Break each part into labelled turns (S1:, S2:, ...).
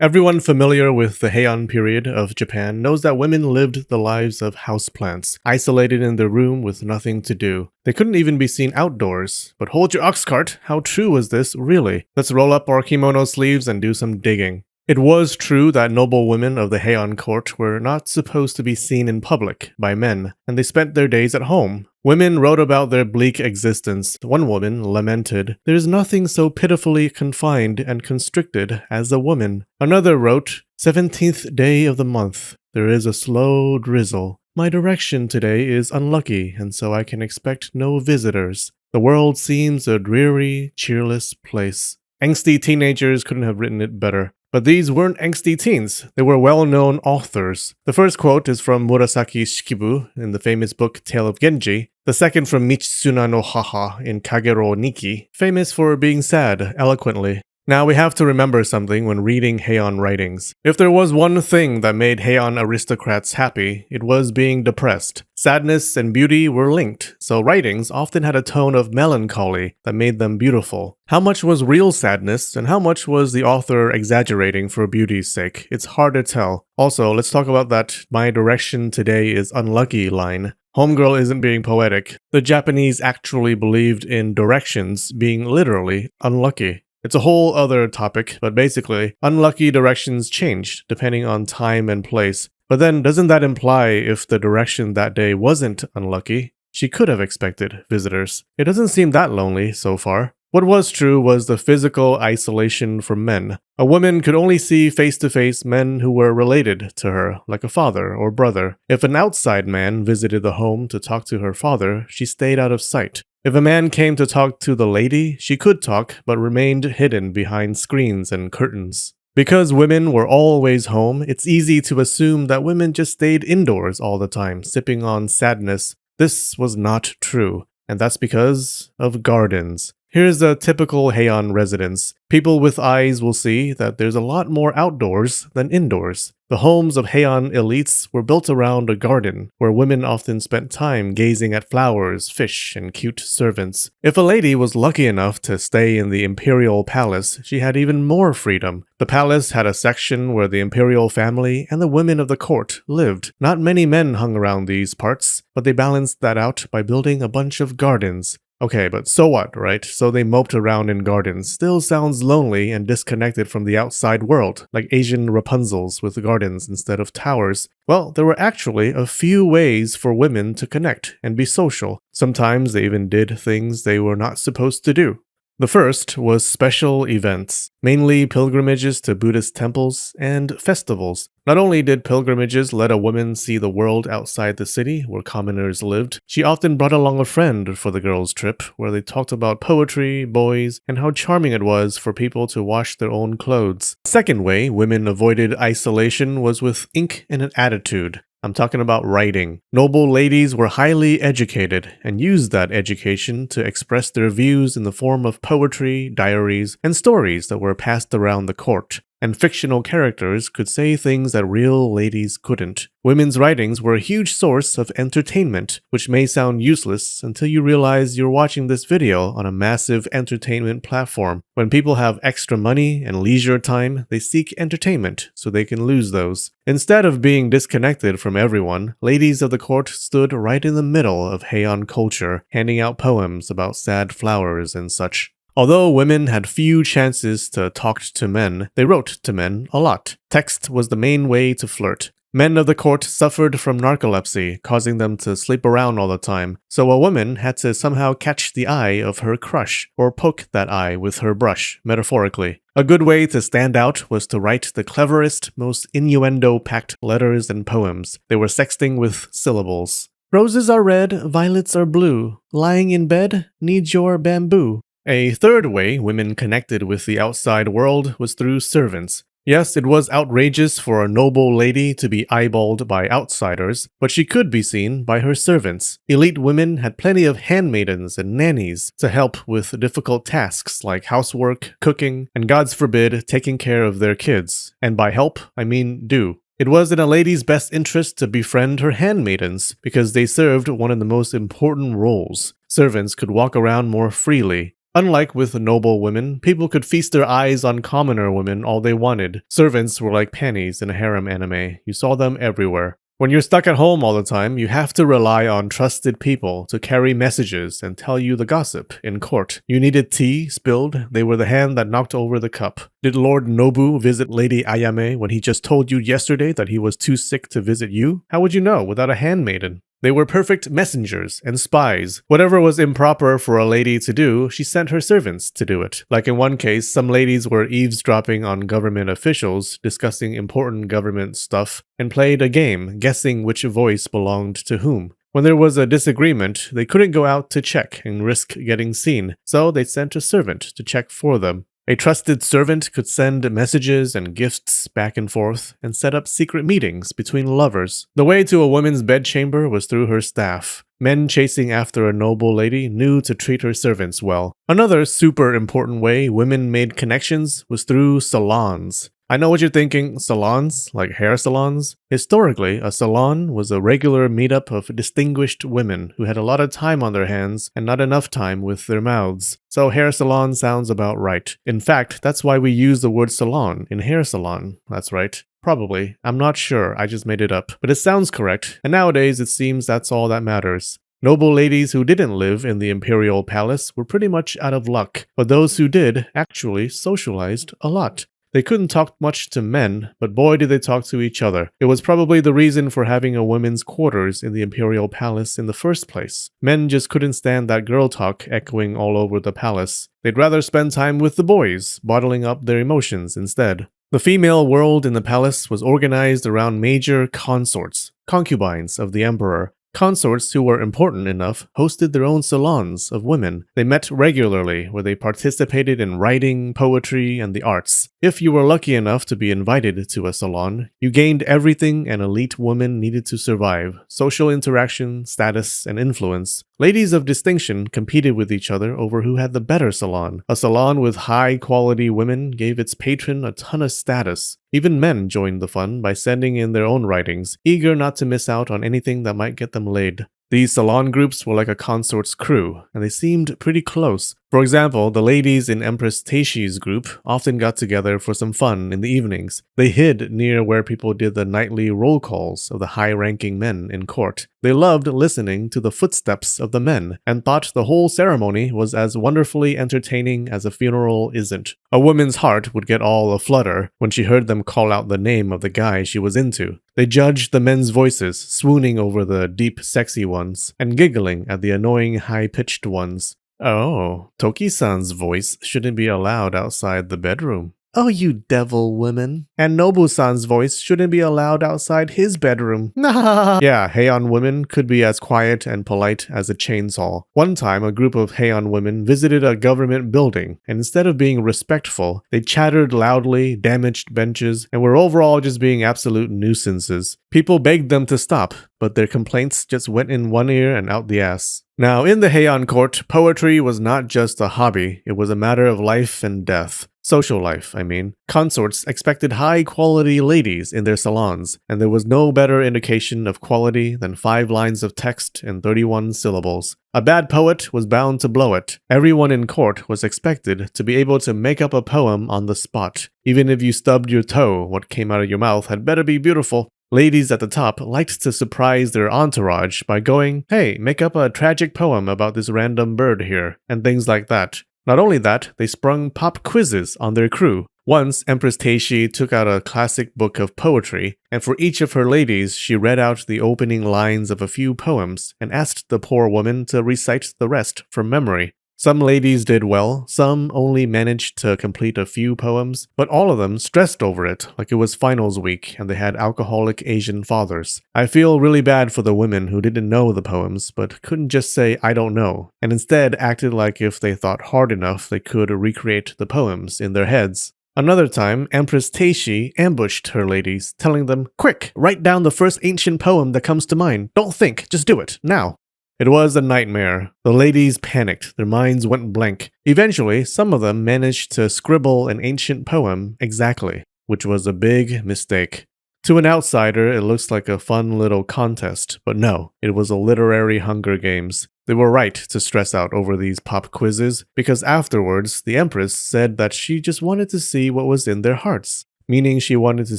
S1: Everyone familiar with the Heian period of Japan knows that women lived the lives of houseplants, isolated in their room with nothing to do. They couldn't even be seen outdoors. But hold your ox cart, how true was this, really? Let's roll up our kimono sleeves and do some digging. It was true that noblewomen of the Heian court were not supposed to be seen in public by men, and they spent their days at home. Women wrote about their bleak existence. One woman lamented, "There is nothing so pitifully confined and constricted as a woman." Another wrote, "17th day of the month. There is a slow drizzle. My direction today is unlucky, and so I can expect no visitors. The world seems a dreary, cheerless place." Angsty teenagers couldn't have written it better. But these weren't angsty teens, they were well-known authors. The first quote is from Murasaki Shikibu in the famous book Tale of Genji, the second from Michitsuna no Haha in Kagero Nikki, famous for being sad eloquently. Now we have to remember something when reading Heian writings. If there was one thing that made Heian aristocrats happy, it was being depressed. Sadness and beauty were linked, so writings often had a tone of melancholy that made them beautiful. How much was real sadness, and how much was the author exaggerating for beauty's sake? It's hard to tell. Also, let's talk about that "my direction today is unlucky" line. Homegirl isn't being poetic. The Japanese actually believed in directions being literally unlucky. It's a whole other topic, but basically, unlucky directions changed depending on time and place. But then, doesn't that imply if the direction that day wasn't unlucky, she could have expected visitors? It doesn't seem that lonely so far. What was true was the physical isolation from men. A woman could only see face-to-face men who were related to her, like a father or brother. If an outside man visited the home to talk to her father, she stayed out of sight. If a man came to talk to the lady, she could talk, but remained hidden behind screens and curtains. Because women were always home, it's easy to assume that women just stayed indoors all the time, sipping on sadness. This was not true, and that's because of gardens. Here's a typical Heian residence. People with eyes will see that there's a lot more outdoors than indoors. The homes of Heian elites were built around a garden, where women often spent time gazing at flowers, fish, and cute servants. If a lady was lucky enough to stay in the imperial palace, she had even more freedom. The palace had a section where the imperial family and the women of the court lived. Not many men hung around these parts, but they balanced that out by building a bunch of gardens. Okay, but so what, right? So they moped around in gardens. Still sounds lonely and disconnected from the outside world, like Asian Rapunzels with gardens instead of towers. Well, there were actually a few ways for women to connect and be social. Sometimes they even did things they were not supposed to do. The first was special events, mainly pilgrimages to Buddhist temples and festivals. Not only did pilgrimages let a woman see the world outside the city where commoners lived, she often brought along a friend for the girls' trip, where they talked about poetry, boys, and how charming it was for people to wash their own clothes. The second way women avoided isolation was with ink and an attitude. I'm talking about writing. Noble ladies were highly educated and used that education to express their views in the form of poetry, diaries, and stories that were passed around the court. And fictional characters could say things that real ladies couldn't. Women's writings were a huge source of entertainment, which may sound useless until you realize you're watching this video on a massive entertainment platform. When people have extra money and leisure time, they seek entertainment so they can lose those. Instead of being disconnected from everyone, ladies of the court stood right in the middle of Heian culture, handing out poems about sad flowers and such. Although women had few chances to talk to men, they wrote to men a lot. Text was the main way to flirt. Men of the court suffered from narcolepsy, causing them to sleep around all the time, so a woman had to somehow catch the eye of her crush, or poke that eye with her brush, metaphorically. A good way to stand out was to write the cleverest, most innuendo-packed letters and poems. They were sexting with syllables. Roses are red, violets are blue. Lying in bed, needs your bamboo. A third way women connected with the outside world was through servants. Yes, it was outrageous for a noble lady to be eyeballed by outsiders, but she could be seen by her servants. Elite women had plenty of handmaidens and nannies to help with difficult tasks like housework, cooking, and God's forbid, taking care of their kids. And by help, I mean do. It was in a lady's best interest to befriend her handmaidens because they served one of the most important roles. Servants could walk around more freely. Unlike with noble women, people could feast their eyes on commoner women all they wanted. Servants were like panties in a harem anime. You saw them everywhere. When you're stuck at home all the time, you have to rely on trusted people to carry messages and tell you the gossip in court. You needed tea spilled, they were the hand that knocked over the cup. Did Lord Nobu visit Lady Ayame when he just told you yesterday that he was too sick to visit you? How would you know without a handmaiden? They were perfect messengers and spies. Whatever was improper for a lady to do, she sent her servants to do it. Like in one case, some ladies were eavesdropping on government officials, discussing important government stuff, and played a game, guessing which voice belonged to whom. When there was a disagreement, they couldn't go out to check and risk getting seen, so they sent a servant to check for them. A trusted servant could send messages and gifts back and forth and set up secret meetings between lovers. The way to a woman's bedchamber was through her staff. Men chasing after a noble lady knew to treat her servants well. Another super important way women made connections was through salons. I know what you're thinking, salons, like hair salons? Historically, a salon was a regular meetup of distinguished women who had a lot of time on their hands and not enough time with their mouths. So hair salon sounds about right. In fact, that's why we use the word salon in hair salon. That's right. Probably. I'm not sure, I just made it up. But it sounds correct, and nowadays it seems that's all that matters. Noble ladies who didn't live in the imperial palace were pretty much out of luck, but those who did actually socialized a lot. They couldn't talk much to men, but boy did they talk to each other. It was probably the reason for having a women's quarters in the imperial palace in the first place. Men just couldn't stand that girl talk echoing all over the palace. They'd rather spend time with the boys, bottling up their emotions instead. The female world in the palace was organized around major consorts, concubines of the emperor. Consorts who were important enough hosted their own salons of women. They met regularly, where they participated in writing, poetry, and the arts. If you were lucky enough to be invited to a salon, you gained everything an elite woman needed to survive: social interaction, status, and influence. Ladies of distinction competed with each other over who had the better salon. A salon with high-quality women gave its patron a ton of status. Even men joined the fun by sending in their own writings, eager not to miss out on anything that might get them laid. These salon groups were like a consort's crew, and they seemed pretty close. For example, the ladies in Empress Teishi's group often got together for some fun in the evenings. They hid near where people did the nightly roll calls of the high-ranking men in court. They loved listening to the footsteps of the men, and thought the whole ceremony was as wonderfully entertaining as a funeral isn't. A woman's heart would get all aflutter when she heard them call out the name of the guy she was into. They judged the men's voices, swooning over the deep, sexy ones, and giggling at the annoying, high-pitched ones. Oh, Toki-san's voice shouldn't be allowed outside the bedroom. Oh, you devil women. And Nobu-san's voice shouldn't be allowed outside his bedroom. Yeah, Heian women could be as quiet and polite as a chainsaw. One time, a group of Heian women visited a government building, and instead of being respectful, they chattered loudly, damaged benches, and were overall just being absolute nuisances. People begged them to stop, but their complaints just went in one ear and out the ass. Now, in the Heian court, poetry was not just a hobby, it was a matter of life and death. Social life, I mean. Consorts expected high-quality ladies in their salons, and there was no better indication of quality than 5 lines of text and 31 syllables. A bad poet was bound to blow it. Everyone in court was expected to be able to make up a poem on the spot. Even if you stubbed your toe, what came out of your mouth had better be beautiful. Ladies at the top liked to surprise their entourage by going, "Hey, make up a tragic poem about this random bird here," and things like that. Not only that, they sprung pop quizzes on their crew. Once, Empress Teishi took out a classic book of poetry, and for each of her ladies, she read out the opening lines of a few poems and asked the poor woman to recite the rest from memory. Some ladies did well, some only managed to complete a few poems, but all of them stressed over it like it was finals week and they had alcoholic Asian fathers. I feel really bad for the women who didn't know the poems but couldn't just say "I don't know," and instead acted like if they thought hard enough they could recreate the poems in their heads. Another time, Empress Teishi ambushed her ladies, telling them, "Quick, write down the first ancient poem that comes to mind. Don't think, just do it, now." It was a nightmare. The ladies panicked, their minds went blank. Eventually, some of them managed to scribble an ancient poem exactly, which was a big mistake. To an outsider, it looks like a fun little contest, but no, it was a literary Hunger Games. They were right to stress out over these pop quizzes, because afterwards, the Empress said that she just wanted to see what was in their hearts, meaning she wanted to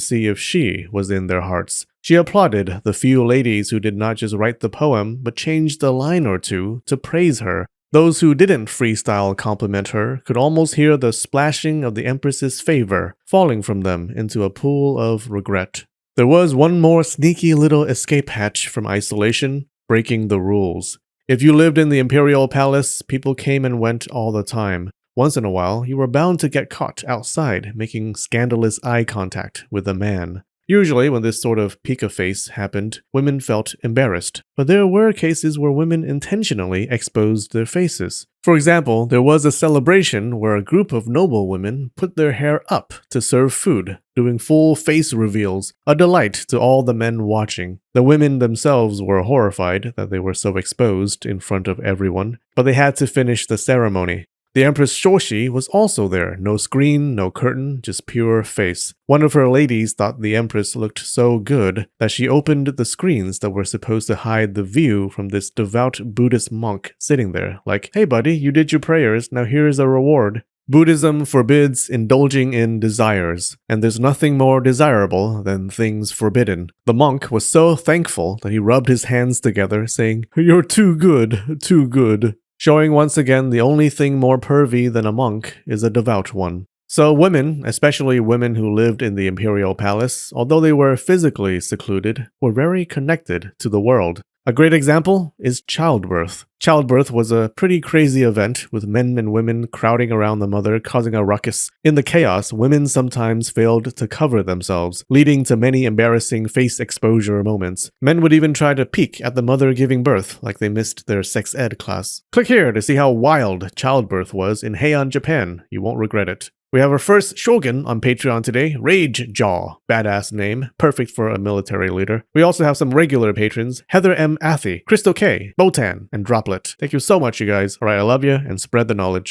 S1: see if she was in their hearts. She applauded the few ladies who did not just write the poem, but changed a line or two to praise her. Those who didn't freestyle compliment her could almost hear the splashing of the Empress's favor falling from them into a pool of regret. There was one more sneaky little escape hatch from isolation: breaking the rules. If you lived in the Imperial Palace, people came and went all the time. Once in a while, you were bound to get caught outside making scandalous eye contact with a man. Usually, when this sort of peek-a-face happened, women felt embarrassed. But there were cases where women intentionally exposed their faces. For example, there was a celebration where a group of noblewomen put their hair up to serve food, doing full face reveals, a delight to all the men watching. The women themselves were horrified that they were so exposed in front of everyone, but they had to finish the ceremony. The Empress Shoshi was also there. No screen, no curtain, just pure face. One of her ladies thought the Empress looked so good that she opened the screens that were supposed to hide the view from this devout Buddhist monk sitting there, like, "Hey buddy, you did your prayers, now here's a reward." Buddhism forbids indulging in desires, and there's nothing more desirable than things forbidden. The monk was so thankful that he rubbed his hands together, saying, "You're too good, too good." Showing once again the only thing more pervy than a monk is a devout one. So women, especially women who lived in the imperial palace, although they were physically secluded, were very connected to the world. A great example is childbirth. Childbirth was a pretty crazy event, with men and women crowding around the mother, causing a ruckus. In the chaos, women sometimes failed to cover themselves, leading to many embarrassing face exposure moments. Men would even try to peek at the mother giving birth, like they missed their sex ed class. Click here to see how wild childbirth was in Heian, Japan. You won't regret it. We have our first shogun on Patreon today, Rage Jaw. Badass name, perfect for a military leader. We also have some regular patrons, Heather M. Athy, Crystal K, Botan, and Droplet. Thank you so much, you guys. Alright, I love you, and spread the knowledge.